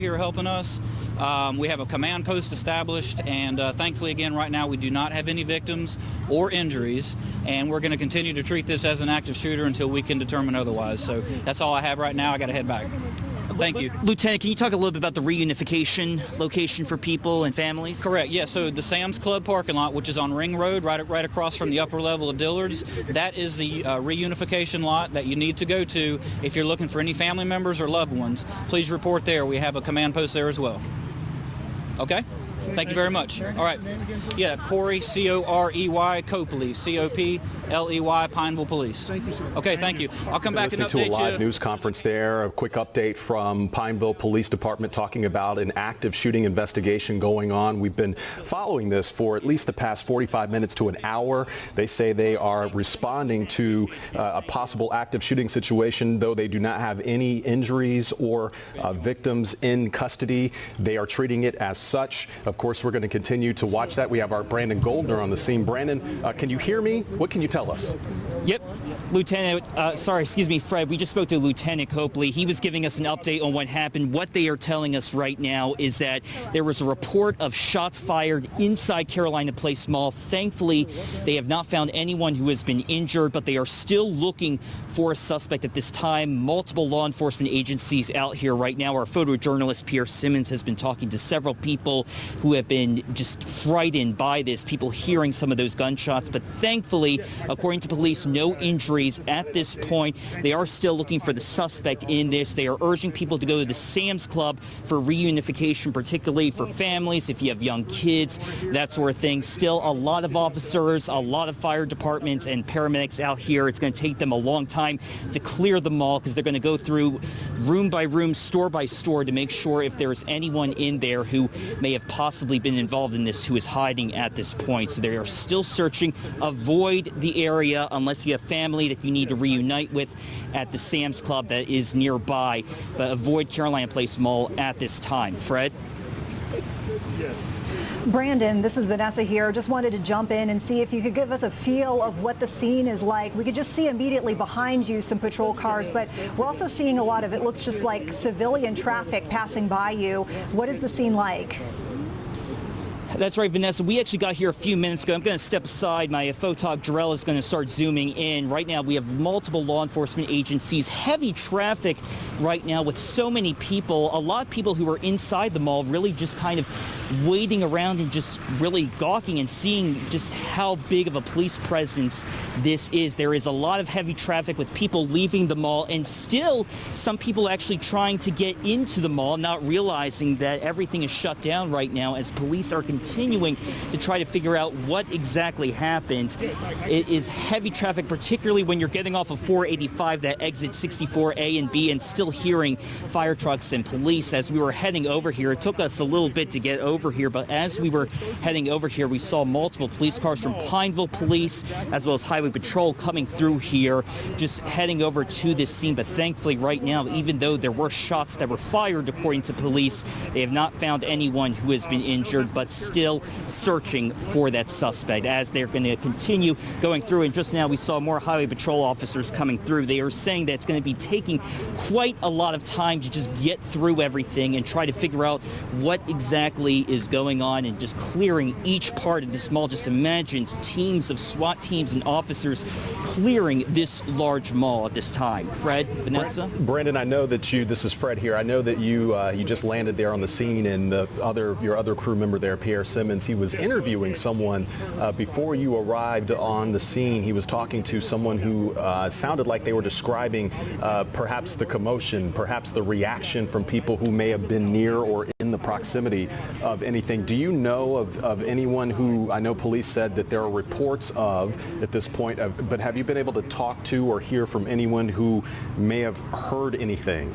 here helping us. We have a command post established, and thankfully, again, right now we do not have any victims or injuries, and we're going to continue to treat this as an active shooter until we can determine otherwise. So that's all I have right now. I got to head back. Thank you. Lieutenant, can you talk a little bit about the reunification location for people and families? Correct. Yeah, so the Sam's Club parking lot, which is on Ring Road, right across from the upper level of Dillard's, that is the reunification lot that you need to go to if you're looking for any family members or loved ones. Please report there. We have a command post there as well. Okay? Thank you very much. All right. Yeah, Corey, C-O-R-E-Y, Copley, C-O-P-L-E-Y, Pineville Police. Thank you, sir. Okay, thank you. I'll come back and update you. Listening to a live news conference there, a quick update from Pineville Police Department talking about an active shooting investigation going on. We've been following this for at least the past 45 minutes to an hour. They say they are responding to a possible active shooting situation, though they do not have any injuries or victims in custody. They are treating it as such. Of course, we're going to continue to watch that. We have our Brandon Goldner on the scene. Brandon, can you hear me? What can you tell us? Yep. Lieutenant, Fred, we just spoke to Lieutenant Copley. He was giving us an update on what happened. What they are telling us right now is that there was a report of shots fired inside Carolina Place Mall. Thankfully, they have not found anyone who has been injured, but they are still looking for a suspect at this time. Multiple law enforcement agencies out here right now. Our photojournalist, Pierre Simmons, has been talking to several people who have been just frightened by this, people hearing some of those gunshots. But thankfully, according to police, no injuries at this point. They are still looking for the suspect in this. They are urging people to go to the Sam's Club for reunification, particularly for families, if you have young kids, that sort of thing. Still a lot of officers, a lot of fire departments and paramedics out here. It's going to take them a long time to clear the mall because they're going to go through room by room, store by store to make sure if there's anyone in there who may have possibly been involved in this who is hiding at this point. So they are still searching. Avoid the area unless you have family that you need to reunite with at the Sam's Club that is nearby, but avoid Carolina Place Mall at this time. Fred? Brandon, this is Vanessa here. Just wanted to jump in and see if you could give us a feel of what the scene is like. We could just see immediately behind you some patrol cars, but we're also seeing a lot of it looks just like civilian traffic passing by you. What is the scene like? That's right, Vanessa. We actually got here a few minutes ago. I'm going to step aside. My photog Jarrell is going to start zooming in. Right now, we have multiple law enforcement agencies, heavy traffic right now with so many people. A lot of people who are inside the mall really just kind of waiting around and just really gawking and seeing just how big of a police presence this is. There is a lot of heavy traffic with people leaving the mall and still some people actually trying to get into the mall, not realizing that everything is shut down right now as police are continuing to try to figure out what exactly happened. It is heavy traffic, particularly when you're getting off of 485 that exit 64A and B and still hearing fire trucks and police. As we were heading over here, it took us a little bit to get over here, but as we were heading over here, we saw multiple police cars from Pineville Police as well as Highway Patrol coming through here, just heading over to this scene. But thankfully right now, even though there were shots that were fired according to police, they have not found anyone who has been injured, but still searching for that suspect as they're going to continue going through. And just now we saw more Highway Patrol officers coming through. They are saying that it's going to be taking quite a lot of time to just get through everything and try to figure out what exactly is going on and just clearing each part of this mall. Just imagine teams of SWAT teams and officers clearing this large mall at this time. Fred, Vanessa? Brandon, I know that this is Fred here. I know that you just landed there on the scene, and your other crew member there, Pierre Simmons, he was interviewing someone before you arrived on the scene. He was talking to someone who sounded like they were describing perhaps the commotion, perhaps the reaction from people who may have been near or in the proximity of anything. Do you know of anyone who, I know police said that there are reports of at this point, but have you been able to talk to or hear from anyone who may have heard anything?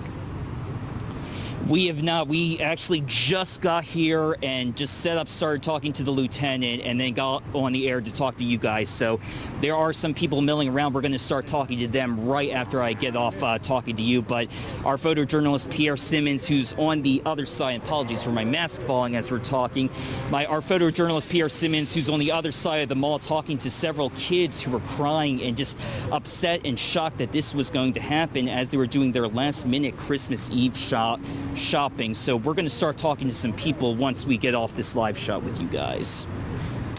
We have not. We actually just got here and just started talking to the lieutenant and then got on the air to talk to you guys. So there are some people milling around. We're going to start talking to them right after I get off talking to you. But our photojournalist, Pierre Simmons, who's on the other side, apologies for my mask falling as we're talking, our photojournalist, Pierre Simmons, who's on the other side of the mall talking to several kids who were crying and just upset and shocked that this was going to happen as they were doing their last-minute Christmas Eve shopping. So we're going to start talking to some people once we get off this live shot with you guys.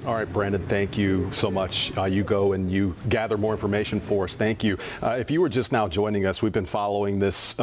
All right, Brandon, thank you so much. You go and you gather more information for us. Thank you. If you were just now joining us, we've been following this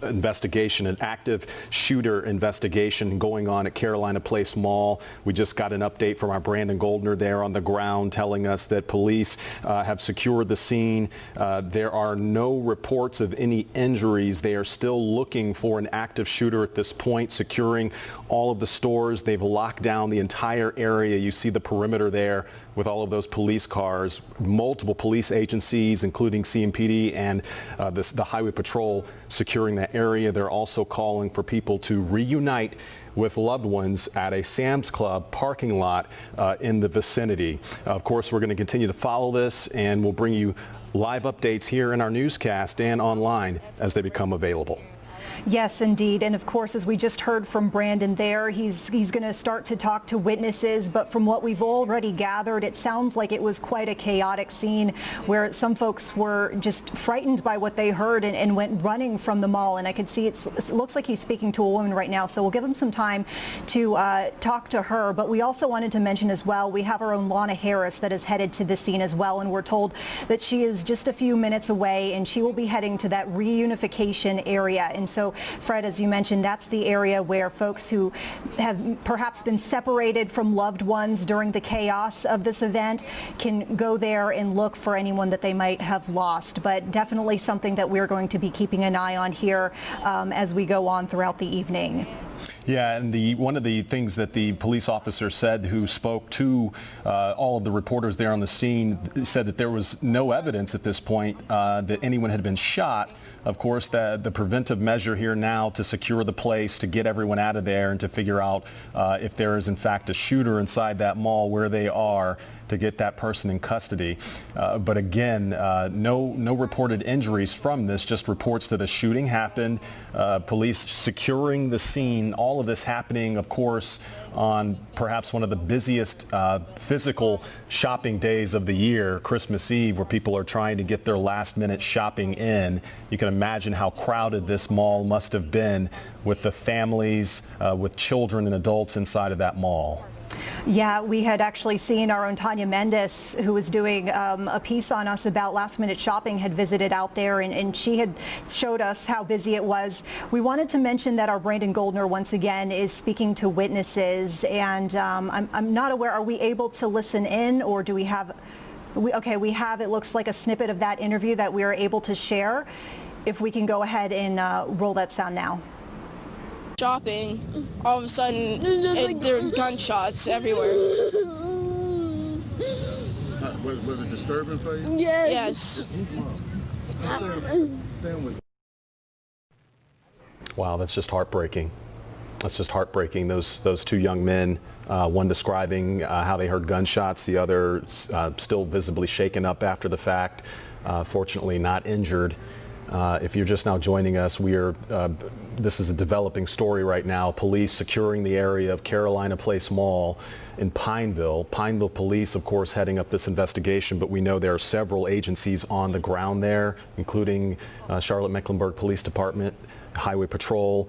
investigation, an active shooter investigation going on at Carolina Place Mall. We just got an update from our Brandon Goldner there on the ground telling us that police have secured the scene. There are no reports of any injuries. They are still looking for an active shooter at this point, securing all of the stores. They've locked down the entire area. You see the perimeter there with all of those police cars, multiple police agencies, including CMPD and the Highway Patrol securing that area. They're also calling for people to reunite with loved ones at a Sam's Club parking lot in the vicinity. Of course, we're going to continue to follow this, and we'll bring you live updates here in our newscast and online as they become available. Yes, indeed. And of course, as we just heard from Brandon there, he's going to start to talk to witnesses. But from what we've already gathered, it sounds like it was quite a chaotic scene where some folks were just frightened by what they heard and went running from the mall. And I could see it looks like he's speaking to a woman right now. So we'll give him some time to talk to her. But we also wanted to mention as well, we have our own Lana Harris that is headed to the scene as well. And we're told that she is just a few minutes away and she will be heading to that reunification area. And so, Fred, as you mentioned, that's the area where folks who have perhaps been separated from loved ones during the chaos of this event can go there and look for anyone that they might have lost. But definitely something that we're going to be keeping an eye on here as we go on throughout the evening. Yeah, and one of the things that the police officer said who spoke to all of the reporters there on the scene said that there was no evidence at this point that anyone had been shot. Of course, the preventive measure here now to secure the place, to get everyone out of there and to figure out if there is in fact a shooter inside that mall, where they are, to get that person in custody. But again, no reported injuries from this, just reports that a shooting happened, police securing the scene, all of this happening, of course, on perhaps one of the busiest physical shopping days of the year, Christmas Eve, where people are trying to get their last-minute shopping in. You can imagine how crowded this mall must have been with the families, with children and adults inside of that mall. Yeah, we had actually seen our own Tanya Mendes, who was doing a piece on us about last-minute shopping, had visited out there, and she had showed us how busy it was. We wanted to mention that our Brandon Goldner, once again, is speaking to witnesses, and I'm not aware, are we able to listen in, or do we have... Okay, we have, it looks like, a snippet of that interview that we are able to share. If we can go ahead and roll that sound now. Shopping, all of a sudden there were gunshots everywhere. Was it disturbing for you? Yes. Wow, that's just heartbreaking. That's just heartbreaking. Those two young men, one describing how they heard gunshots, the other still visibly shaken up after the fact, fortunately not injured. If you're just now joining us, this is a developing story right now. Police securing the area of Carolina Place Mall in Pineville. Pineville police, of course, heading up this investigation, but we know there are several agencies on the ground there, including Charlotte Mecklenburg Police Department, Highway Patrol.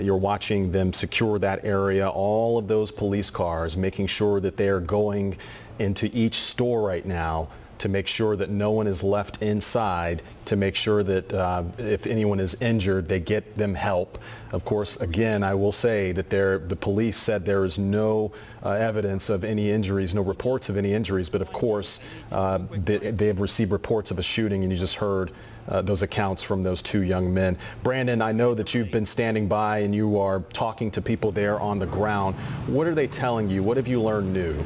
You're watching them secure that area, all of those police cars, making sure that they are going into each store right now to make sure that no one is left inside, to make sure that if anyone is injured, they get them help. Of course, again, I will say that the police said there is no evidence of any injuries, no reports of any injuries, but of course, they have received reports of a shooting, and you just heard those accounts from those two young men. Brandon, I know that you've been standing by and you are talking to people there on the ground. What are they telling you? What have you learned new?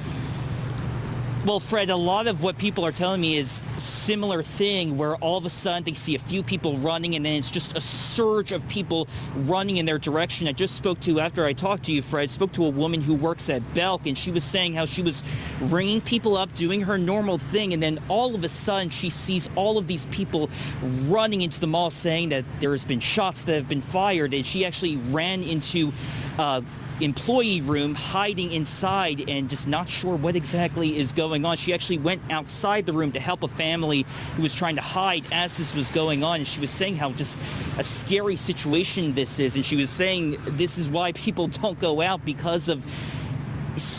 Well, Fred, a lot of what people are telling me is similar thing, where all of a sudden they see a few people running and then it's just a surge of people running in their direction. I just spoke to, after I talked to you, Fred, spoke to a woman who works at Belk, and she was saying how she was ringing people up, doing her normal thing, and then all of a sudden she sees all of these people running into the mall saying that there has been shots that have been fired, and she actually ran into employee room, hiding inside and just not sure what exactly is going on. She actually went outside the room to help a family who was trying to hide as this was going on, and she was saying how just a scary situation this is, and she was saying this is why people don't go out, because of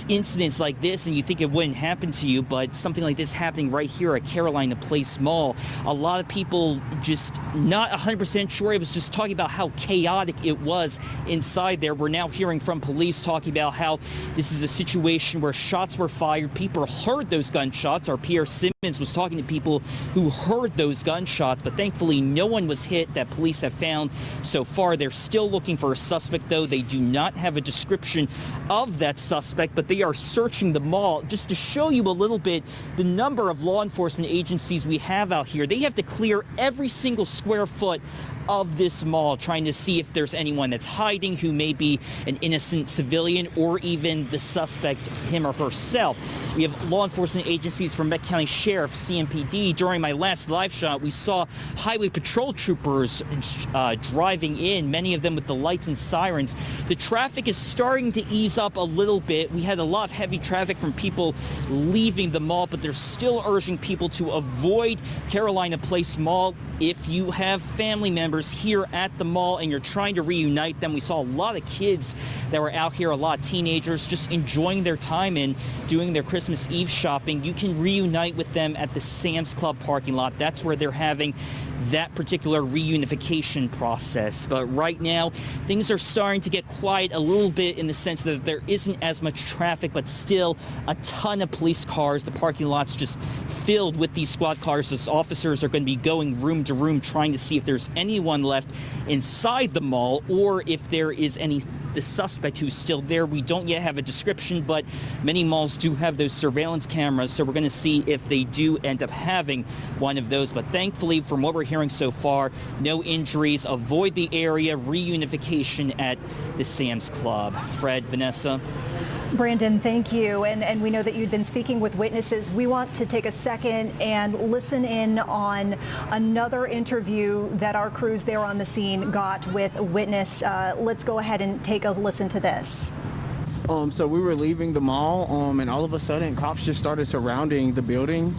incidents like this, and you think it wouldn't happen to you, but something like this happening right here at Carolina Place Mall. A lot of people just not 100% sure. It was just talking about how chaotic it was inside there. We're now hearing from police talking about how this is a situation where shots were fired. People heard those gunshots. Our Pierre Simmons was talking to people who heard those gunshots, but thankfully no one was hit that police have found so far. They're still looking for a suspect, though. They do not have a description of that suspect, but they are searching the mall. Just to show you a little bit the number of law enforcement agencies we have out here, they have to clear every single square foot of this mall, trying to see if there's anyone that's hiding who may be an innocent civilian or even the suspect, him or herself. We have law enforcement agencies from Meck County Sheriff, CMPD. During my last live shot, we saw highway patrol troopers driving in, many of them with the lights and sirens. The traffic is starting to ease up a little bit. We had a lot of heavy traffic from people leaving the mall, but they're still urging people to avoid Carolina Place Mall. If you have family members here at the mall and you're trying to reunite them, we saw a lot of kids that were out here, a lot of teenagers just enjoying their time and doing their Christmas Eve shopping. You can reunite with them at the Sam's Club parking lot. That's where they're having that particular reunification process. But right now, things are starting to get quiet a little bit in the sense that there isn't as much traffic, but still a ton of police cars. The parking lot's just filled with these squad cars. Those officers are going to be going room to room trying to see if there's anyone left inside the mall or if there is the suspect who's still there. We don't yet have a description, but many malls do have those surveillance cameras, so we're going to see if they do end up having one of those. But thankfully, from what we're hearing so far, no injuries. Avoid the area. Reunification at the Sam's Club. Fred, Vanessa. Brandon, thank you. And we know that you'd been speaking with witnesses. We want to take a second and listen in on another interview that our crews there on the scene got with a witness. Let's go ahead and take a listen to this. So we were leaving the mall, and all of a sudden cops just started surrounding the building.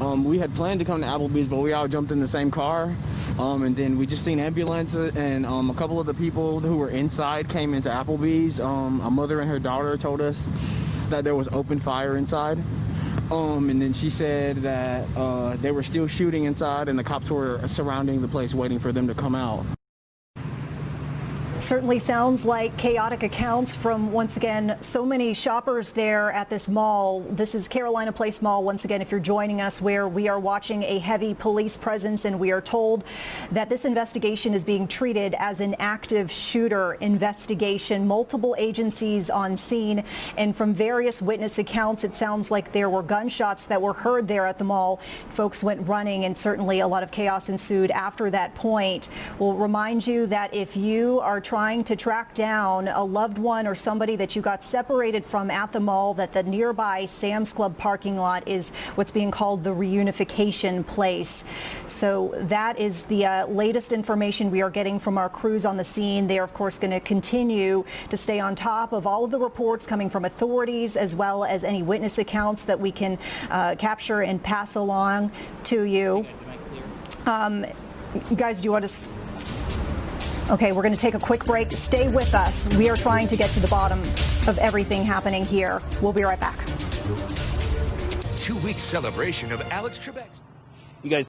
We had planned to come to Applebee's, but we all jumped in the same car. And then we just seen ambulances, and a couple of the people who were inside came into Applebee's. A mother and her daughter told us that there was open fire inside. And then she said that they were still shooting inside, and the cops were surrounding the place waiting for them to come out. Certainly sounds like chaotic accounts from, once again, so many shoppers there at this mall. This is Carolina Place Mall, once again, if you're joining us, where we are watching a heavy police presence, and we are told that this investigation is being treated as an active shooter investigation. Multiple agencies on scene, and from various witness accounts, it sounds like there were gunshots that were heard there at the mall. Folks went running, and certainly a lot of chaos ensued after that point. We'll remind you that if you are trying to track down a loved one or somebody that you got separated from at the mall, that the nearby Sam's Club parking lot is what's being called the reunification place. So that is the latest information we are getting from our crews on the scene. They are, of course, going to continue to stay on top of all of the reports coming from authorities, as well as any witness accounts that we can capture and pass along to you. Guys, do you want to... Okay, we're going to take a quick break. Stay with us. We are trying to get to the bottom of everything happening here. We'll be right back. 2-week celebration of Alex Trebek's. You guys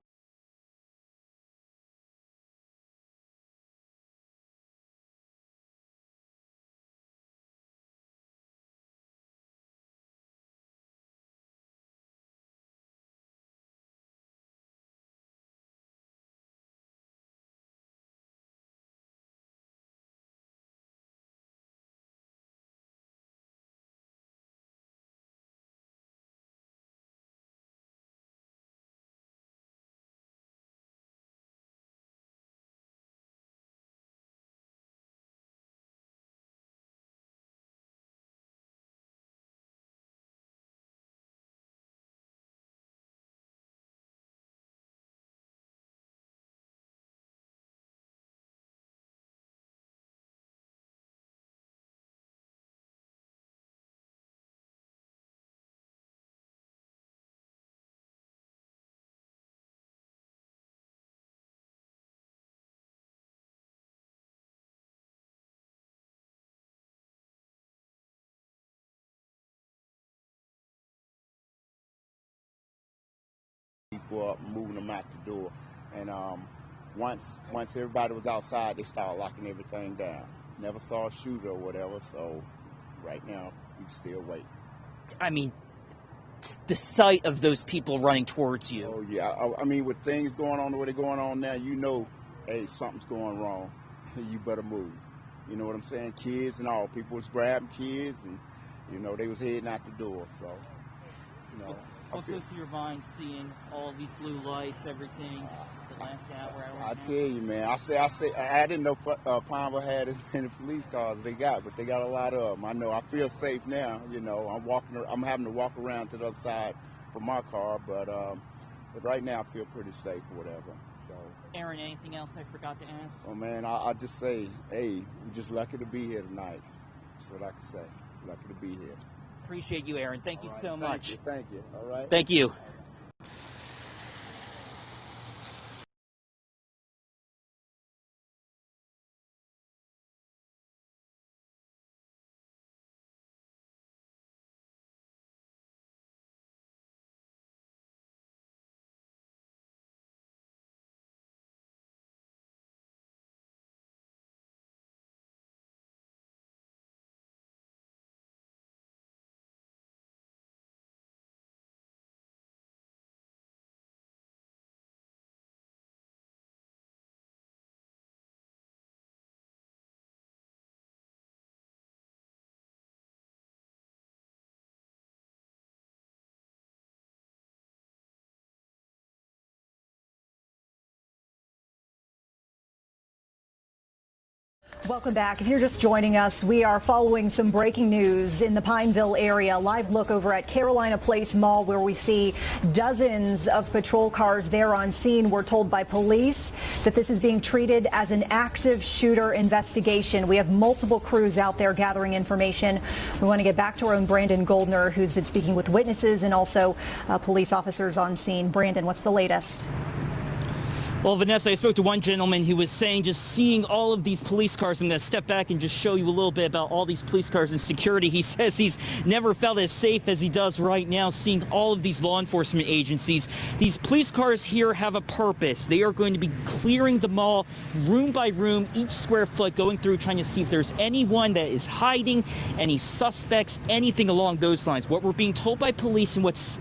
people up and moving them out the door. And once everybody was outside, they started locking everything down. Never saw a shooter or whatever, so right now we still wait. I mean, the sight of those people running towards you. Oh yeah, I mean, with things going on the way they're going on now, you know, hey, something's going wrong. You better move. You know what I'm saying? Kids and all. People was grabbing kids, and you know they was heading out the door. So, you know. What goes through your mind seeing all of these blue lights, everything, the last hour? I tell you, man. I didn't know Pineville had as many police cars as they got, but they got a lot of them. I know. I feel safe now. You know, I'm having to walk around to the other side for my car, but right now I feel pretty safe or whatever. So. Aaron, anything else I forgot to ask? Oh man, I just say, hey, we're just lucky to be here tonight. That's what I can say. Lucky to be here. Appreciate you, Aaron. Thank you so much. Thank you. All right. Thank you. Welcome back. If you're just joining us, we are following some breaking news in the Pineville area. Live look over at Carolina Place Mall, where we see dozens of patrol cars there on scene. We're told by police that this is being treated as an active shooter investigation. We have multiple crews out there gathering information. We want to get back to our own Brandon Goldner, who's been speaking with witnesses and also police officers on scene. Brandon, what's the latest? Well, Vanessa, I spoke to one gentleman who was saying just seeing all of these police cars, I'm going to step back and just show you a little bit about all these police cars and security. He says he's never felt as safe as he does right now seeing all of these law enforcement agencies. These police cars here have a purpose. They are going to be clearing the mall room by room, each square foot, going through trying to see if there's anyone that is hiding, any suspects, anything along those lines. What we're being told by police and what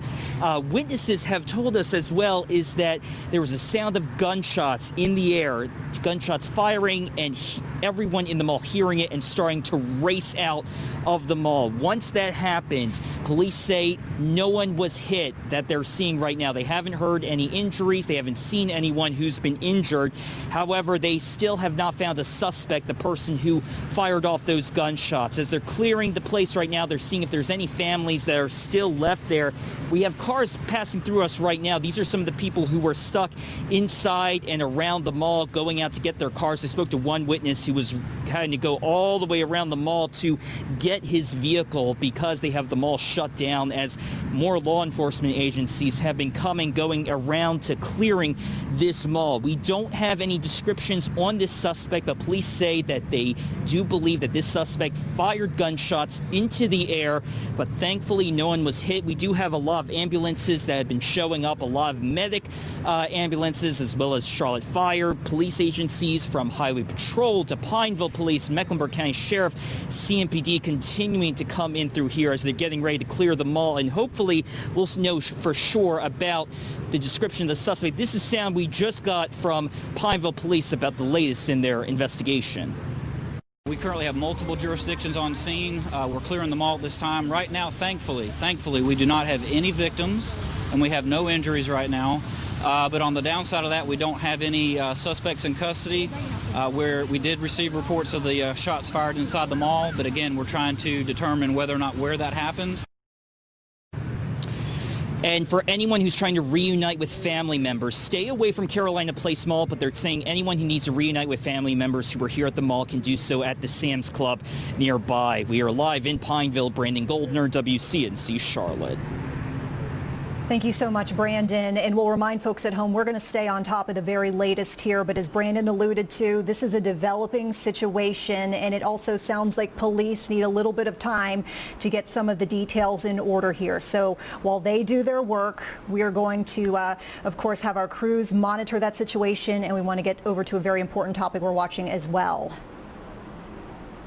witnesses have told us as well is that there was a sound of gunshots in the air, gunshots firing, and everyone in the mall hearing it and starting to race out of the mall. Once that happened, police say no one was hit that they're seeing right now. They haven't heard any injuries. They haven't seen anyone who's been injured. However, they still have not found a suspect, the person who fired off those gunshots. As they're clearing the place right now, they're seeing if there's any families that are still left there. We have cars passing through us right now. These are some of the people who were stuck inside and around the mall going out to get their cars. I spoke to one witness who was having to go all the way around the mall to get his vehicle because they have the mall shut down, as more law enforcement agencies have been going around to clearing this mall. We don't have any descriptions on this suspect, but police say that they do believe that this suspect fired gunshots into the air, but thankfully no one was hit. We do have a lot of ambulances that have been showing up, a lot of medic ambulances, as well as Charlotte Fire, police agencies from Highway Patrol to Pineville Police, Mecklenburg County Sheriff, CMPD continuing to come in through here as they're getting ready to clear the mall, and hopefully we'll know for sure about the description of the suspect. This is sound we just got from Pineville Police about the latest in their investigation. We currently have multiple jurisdictions on scene. We're clearing the mall at this time. Right now, thankfully, we do not have any victims, and we have no injuries right now. But on the downside of that, we don't have any suspects in custody, where we did receive reports of the shots fired inside the mall. But again, we're trying to determine whether or not where that happened. And for anyone who's trying to reunite with family members, stay away from Carolina Place Mall, but they're saying anyone who needs to reunite with family members who are here at the mall can do so at the Sam's Club nearby. We are live in Pineville. Brandon Goldner, WCNC Charlotte. Thank you so much, Brandon. And we'll remind folks at home, we're going to stay on top of the very latest here. But as Brandon alluded to, this is a developing situation, and it also sounds like police need a little bit of time to get some of the details in order here. So while they do their work, we are going to, of course, have our crews monitor that situation, and we want to get over to a very important topic we're watching as well.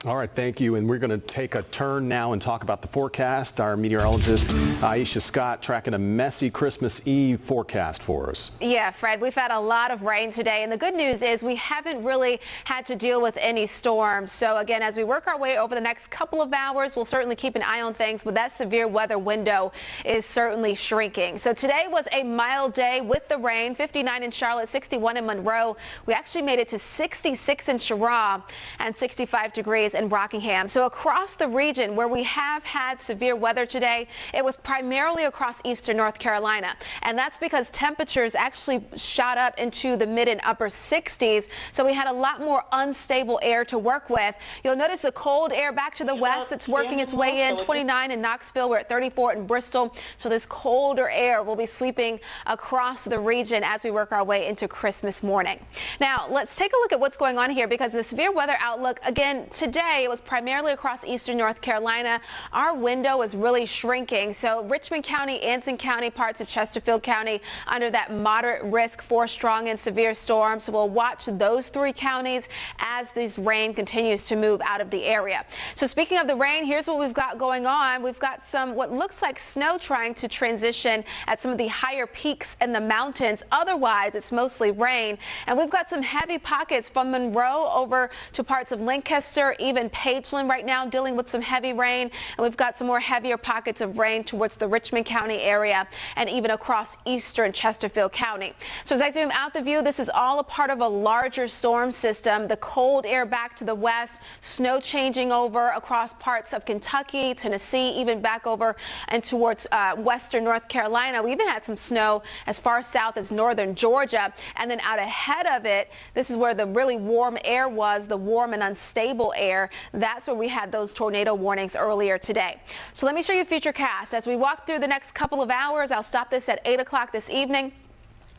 All right, thank you. And we're going to take a turn now and talk about the forecast. Our meteorologist, Aisha Scott, tracking a messy Christmas Eve forecast for us. Yeah, Fred, we've had a lot of rain today. And the good news is we haven't really had to deal with any storms. So again, as we work our way over the next couple of hours, we'll certainly keep an eye on things. But that severe weather window is certainly shrinking. So today was a mild day with the rain, 59 in Charlotte, 61 in Monroe. We actually made it to 66 in Cheraw and 65 degrees in Rockingham. So across the region where we have had severe weather today, it was primarily across eastern North Carolina. And that's because temperatures actually shot up into the mid and upper 60s. So we had a lot more unstable air to work with. You'll notice the cold air back to the west that's working its way in. 29 in Knoxville. We're at 34 in Bristol. So this colder air will be sweeping across the region as we work our way into Christmas morning. Now, let's take a look at what's going on here, because the severe weather outlook, again, today it was primarily across eastern North Carolina. Our window is really shrinking. So Richmond County, Anson County, parts of Chesterfield County under that moderate risk for strong and severe storms. So we'll watch those three counties as this rain continues to move out of the area. So speaking of the rain, here's what we've got going on. We've got some what looks like snow trying to transition at some of the higher peaks in the mountains. Otherwise, it's mostly rain. And we've got some heavy pockets from Monroe over to parts of Lancaster, even Pageland right now dealing with some heavy rain. And we've got some more heavier pockets of rain towards the Richmond County area and even across eastern Chesterfield County. So as I zoom out the view, this is all a part of a larger storm system. The cold air back to the west, snow changing over across parts of Kentucky, Tennessee, even back over and towards western North Carolina. We even had some snow as far south as northern Georgia. And then out ahead of it, this is where the really warm air was, the warm and unstable air. That's where we had those tornado warnings earlier today. So let me show you futurecast. As we walk through the next couple of hours, I'll stop this at 8 o'clock this evening.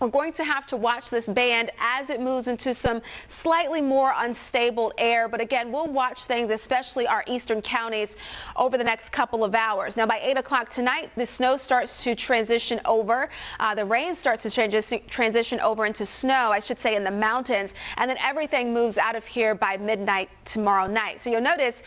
We're going to have to watch this band as it moves into some slightly more unstable air. But again, we'll watch things, especially our eastern counties, over the next couple of hours. Now, by 8 o'clock tonight, the snow starts to transition over. The rain starts to transition over into snow, I should say, in the mountains. And then everything moves out of here by midnight tomorrow night. So you'll notice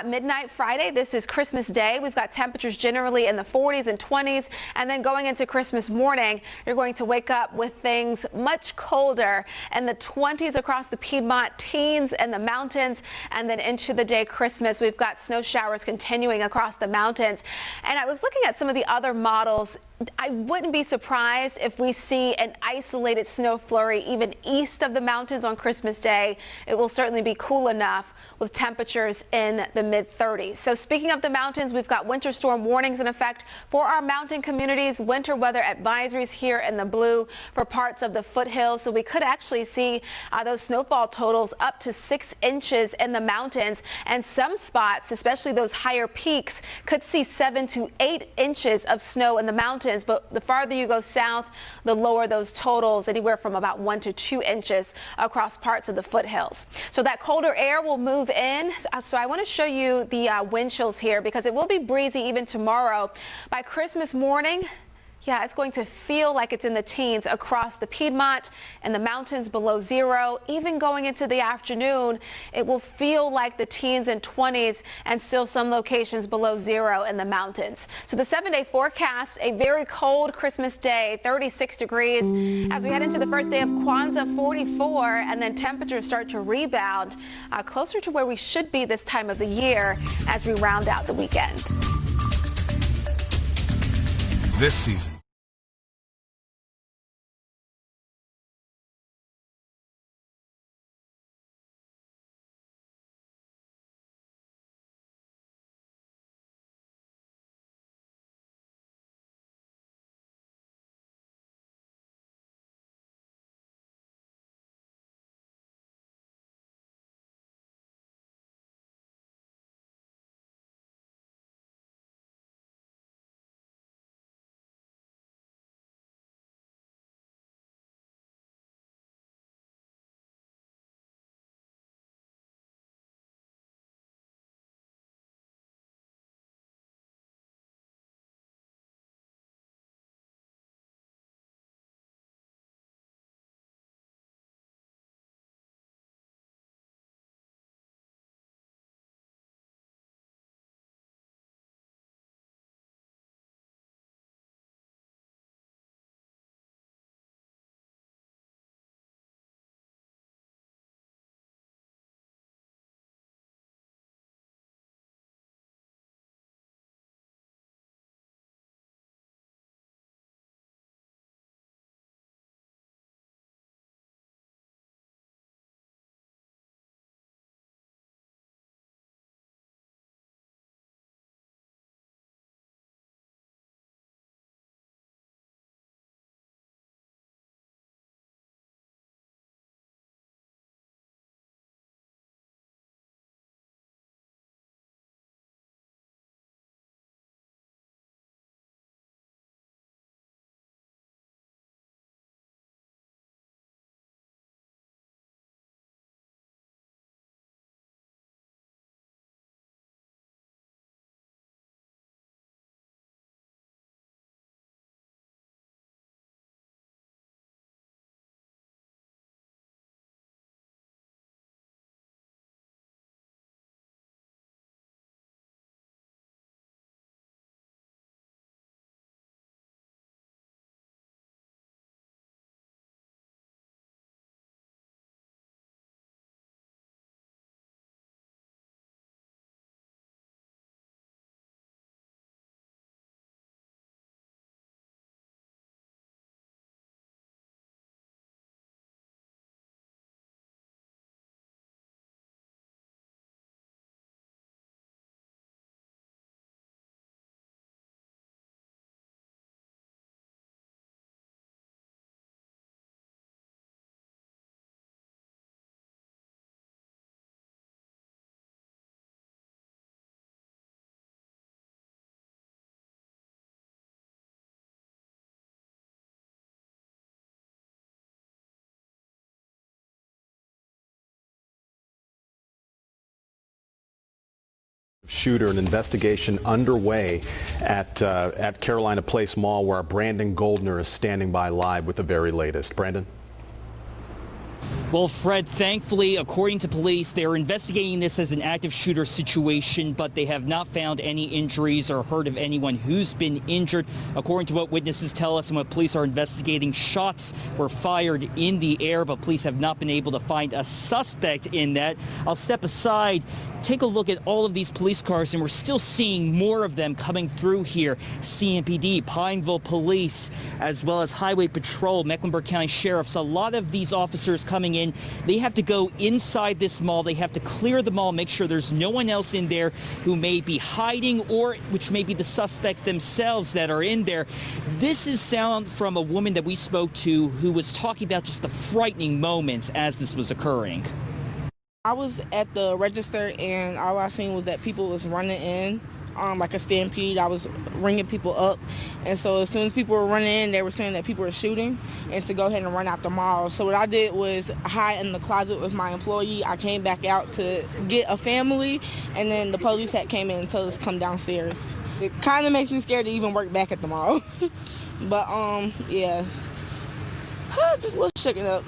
midnight Friday, this is Christmas Day. We've got temperatures generally in the 40s and 20s. And then going into Christmas morning, you're going to wake up with things much colder in the 20s across the Piedmont, teens in the mountains, and then into the day Christmas, we've got snow showers continuing across the mountains. And I was looking at some of the other models. I wouldn't be surprised if we see an isolated snow flurry even east of the mountains on Christmas Day. It will certainly be cool enough with temperatures in the mid-30s. So speaking of the mountains, we've got winter storm warnings in effect for our mountain communities, winter weather advisories here in the blue for parts of the foothills. So we could actually see those snowfall totals up to 6 inches in the mountains, and some spots, especially those higher peaks, could see 7 to 8 inches of snow in the mountains. But the farther you go south, the lower those totals, anywhere from about 1 to 2 inches across parts of the foothills. So that colder air will move in. So I want to show you the wind chills here, because it will be breezy even tomorrow. By Christmas morning, yeah, it's going to feel like it's in the teens across the Piedmont and the mountains below zero. Even going into the afternoon, it will feel like the teens and 20s, and still some locations below zero in the mountains. So the 7-day forecast, a very cold Christmas Day, 36 degrees. As we head into the first day of Kwanzaa, 44, and then temperatures start to rebound closer to where we should be this time of the year as we round out the weekend. This season, shooter, an investigation underway at Carolina Place Mall, where our Brandon Goldner is standing by live with the very latest. Brandon? Well, Fred, thankfully, according to police, they are investigating this as an active shooter situation, but they have not found any injuries or heard of anyone who's been injured. According to what witnesses tell us and what police are investigating, shots were fired in the air, but police have not been able to find a suspect in that. I'll step aside, take a look at all of these police cars, and we're still seeing more of them coming through here. CMPD, Pineville Police, as well as Highway Patrol, Mecklenburg County Sheriffs. A lot of these officers coming in. They have to go inside this mall. They have to clear the mall, make sure there's no one else in there who may be hiding or which may be the suspect themselves that are in there. This is sound from a woman that we spoke to who was talking about just the frightening moments as this was occurring. I was at the register and all I seen was that people was running in, like a stampede. I was ringing people up, and so as soon as people were running in, they were saying that people were shooting and to go ahead and run out the mall. So what I did was hide in the closet with my employee. I came back out to get a family, and then the police had came in and told us to come downstairs. It kind of makes me scared to even work back at the mall. But yeah, just a little shaken up.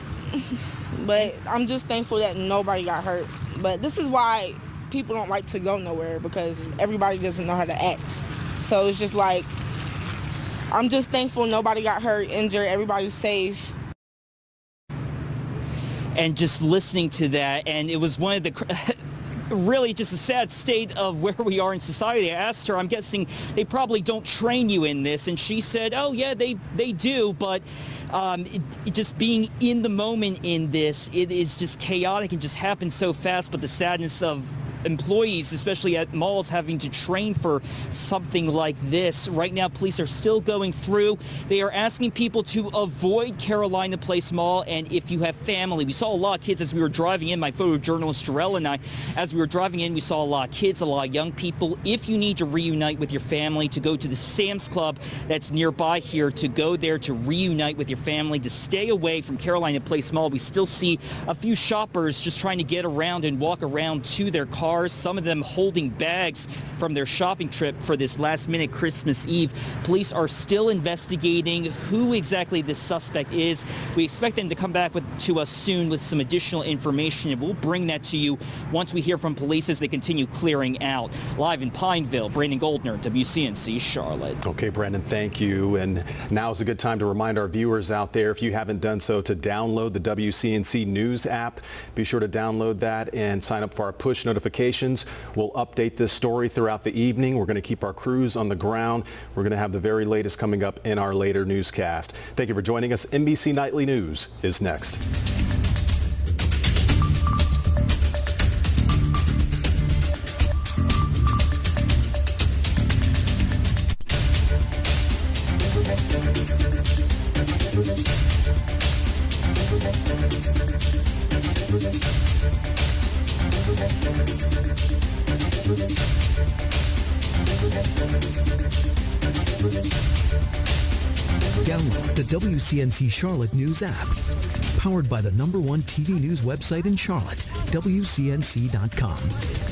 But I'm just thankful that nobody got hurt. But this is why people don't like to go nowhere, because everybody doesn't know how to act. So it's just like, I'm just thankful nobody got hurt, injured, everybody's safe. And just listening to that, and it was one of the really just a sad state of where we are in society. I asked her, I'm guessing they probably don't train you in this, and she said, oh yeah, they do, but just being in the moment in this, it is just chaotic and just happens so fast. But the sadness of employees, especially at malls, having to train for something like this. Right now, police are still going through. They are asking people to avoid Carolina Place Mall, and if you have family, we saw a lot of kids as we were driving in. My photojournalist Jarrell and I, as we were driving in, we saw a lot of kids, a lot of young people. If you need to reunite with your family, to go to the Sam's Club that's nearby here, to go there to reunite with your family, to stay away from Carolina Place Mall. We still see a few shoppers just trying to get around and walk around to their cars, some of them holding bags from their shopping trip for this last-minute Christmas Eve. Police are still investigating who exactly this suspect is. We expect them to come back to us soon with some additional information, and we'll bring that to you once we hear from police as they continue clearing out. Live in Pineville, Brandon Goldner, WCNC Charlotte. Okay, Brandon, thank you. And now is a good time to remind our viewers out there, if you haven't done so, to download the WCNC News app. Be sure to download that and sign up for our push notifications. We'll update this story throughout the evening. We're going to keep our crews on the ground. We're going to have the very latest coming up in our later newscast. Thank you for joining us. NBC Nightly News is next. Download the WCNC Charlotte News app. Powered by the #1 TV news website in Charlotte, WCNC.com.